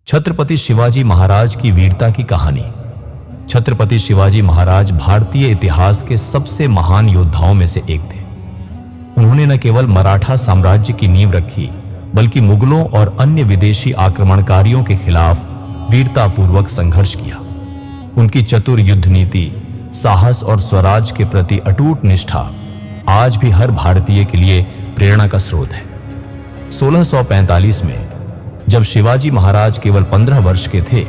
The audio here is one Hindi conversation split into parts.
छत्रपति शिवाजी महाराज की वीरता की कहानी। छत्रपति शिवाजी महाराज भारतीय इतिहास के सबसे महान योद्धाओं में से एक थे। उन्होंने न केवल मराठा साम्राज्य की नींव रखी, बल्कि मुगलों और अन्य विदेशी आक्रमणकारियों के खिलाफ वीरतापूर्वक संघर्ष किया। उनकी चतुर युद्ध नीति, साहस और स्वराज के प्रति अटूट निष्ठा आज भी हर भारतीय के लिए प्रेरणा का स्रोत है। 1645 में जब शिवाजी महाराज केवल 15 वर्ष के थे,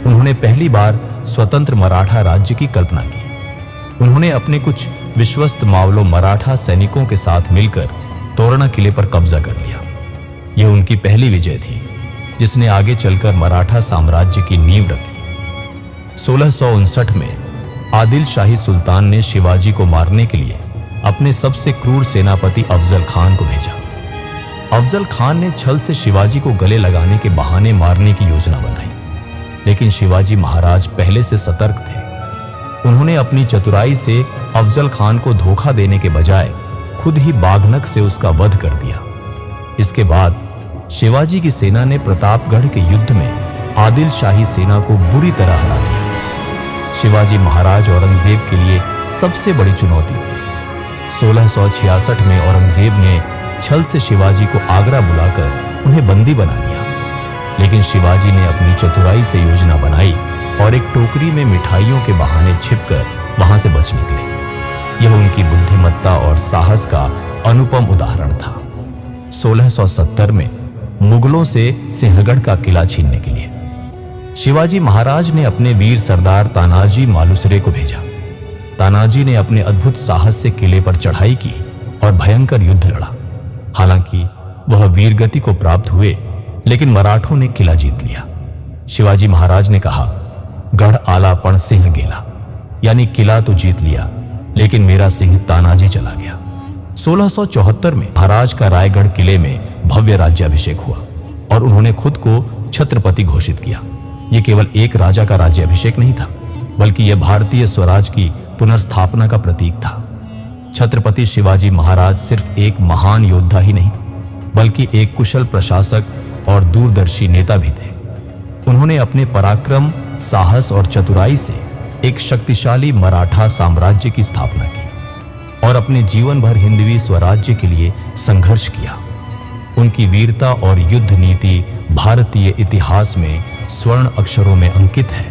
उन्होंने पहली बार स्वतंत्र मराठा राज्य की कल्पना की। उन्होंने अपने कुछ विश्वस्त मावलों मराठा सैनिकों के साथ मिलकर तोरणा किले पर कब्जा कर लिया। यह उनकी पहली विजय थी, जिसने आगे चलकर मराठा साम्राज्य की नींव रखी। 1659 में आदिल शाही सुल्तान ने शिवाजी को मारने के लिए अपने सबसे क्रूर सेनापति अफजल खान को भेजा। अफजल खान ने छल से शिवाजी को गले लगाने के बहाने मारने की योजना बनाई, लेकिन शिवाजी महाराज पहले से सतर्क थे। उन्होंने अपनी चतुराई से अफजल खान को धोखा देने के बजाय खुद ही बाघनक से उसका वध कर दिया। इसके बाद शिवाजी की सेना ने प्रतापगढ़ के युद्ध में आदिल शाही सेना को बुरी तरह हरा दिया। शिवाजी महाराज औरंगजेब के लिए सबसे बड़ी चुनौती थी। 1666 में औरंगजेब ने छल से शिवाजी को आगरा बुलाकर उन्हें बंदी बना लिया, लेकिन शिवाजी ने अपनी चतुराई से योजना बनाई और एक टोकरी में मिठाइयों के बहाने छिपकर वहां से बच निकले। यह उनकी बुद्धिमत्ता और साहस का अनुपम उदाहरण था। 1670 में मुगलों से सिंहगढ़ का किला छीनने के लिए शिवाजी महाराज ने अपने वीर सरदार तानाजी मालुसरे को भेजा। तानाजी ने अपने अद्भुत साहस से किले पर चढ़ाई की और भयंकर युद्ध लड़ा। हालांकि वह वीरगति को प्राप्त हुए, लेकिन मराठों ने किला जीत लिया। शिवाजी महाराज ने कहा, गढ़ आला पण सिंह गेला, यानी किला तो जीत लिया, लेकिन मेरा सिंह तानाजी चला गया। 1674 में महाराज का रायगढ़ किले में भव्य राज्याभिषेक हुआ और उन्होंने खुद को छत्रपति घोषित किया। यह केवल एक राजा का राज्याभिषेक नहीं था, बल्कि यह भारतीय स्वराज की पुनर्स्थापना का प्रतीक था। छत्रपति शिवाजी महाराज सिर्फ एक महान योद्धा ही नहीं, बल्कि एक कुशल प्रशासक और दूरदर्शी नेता भी थे। उन्होंने अपने पराक्रम, साहस और चतुराई से एक शक्तिशाली मराठा साम्राज्य की स्थापना की और अपने जीवन भर हिंदवी स्वराज्य के लिए संघर्ष किया। उनकी वीरता और युद्ध नीति भारतीय इतिहास में स्वर्ण अक्षरों में अंकित है।